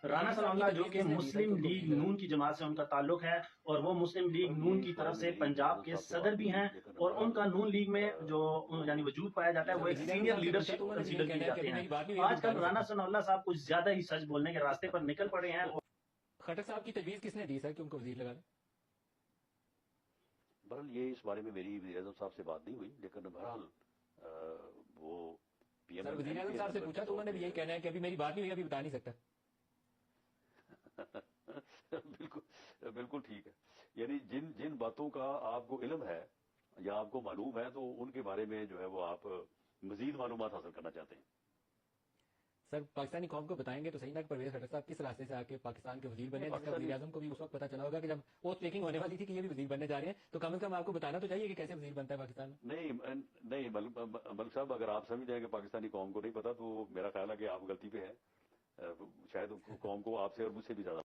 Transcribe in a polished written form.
رانا ثناء اللہ جو کہ مسلم لیگ نون کی جماعت سے ان کا تعلق ہے، اور وہ مسلم لیگ نون کی طرف سے پنجاب کے صدر بھی ہیں، اور ان کا نون لیگ میں جو یعنی وجود پایا جاتا ہے وہ ایک سینئر لیڈرشپ کنسیڈر کیے جاتے ہیں۔ آج کل رانا ثناء اللہ صاحب کچھ زیادہ ہی سچ بولنے کے راستے پر نکل پڑے ہیں۔ خٹک صاحب کی تجویز کس نے دی سر کہ ان کو وزیر لگا دیں؟ بہرحال یہ اس بارے میں میری وزیر اعظم صاحب سے بات نہیں ہوئی، لیکن بہرحال وہ پی ایم سر وزیر اعظم صاحب سے پوچھا تو انہوں نے بھی یہی کہنا ہے کہ ابھی میری بات نہیں ہوئی، ابھی بتا نہیں سکتا۔ بالکل بالکل ٹھیک ہے، یعنی جن باتوں کا آپ کو علم ہے یا آپ کو معلوم ہے تو ان کے بارے میں جو ہے وہ آپ مزید معلومات حاصل کرنا چاہتے ہیں۔ سر پاکستانی قوم کو بتائیں گے تو صحیح نہ کہ پرویز خٹک صاحب کس راستے سے آ کے پاکستان کے وزیر بنے، جس کا وزیر اعظم کو بھی اس وقت پتا چلا ہوگا کہ جب وہ ٹیکنگ ہونے والی تھی کہ یہ بھی وزیر بننے جا رہے ہیں، تو کم از کم آپ کو بتانا تو چاہیے کہ کیسے وزیر بنتا ہے پاکستان میں۔ نہیں ملک صاحب، اگر آپ سمجھ جائیں کہ پاکستانی قوم کو نہیں پتا تو میرا خیال ہے کہ آپ غلطی پہ ہیں، شاید قوم کو آپ سے اور مجھ سے بھی زیادہ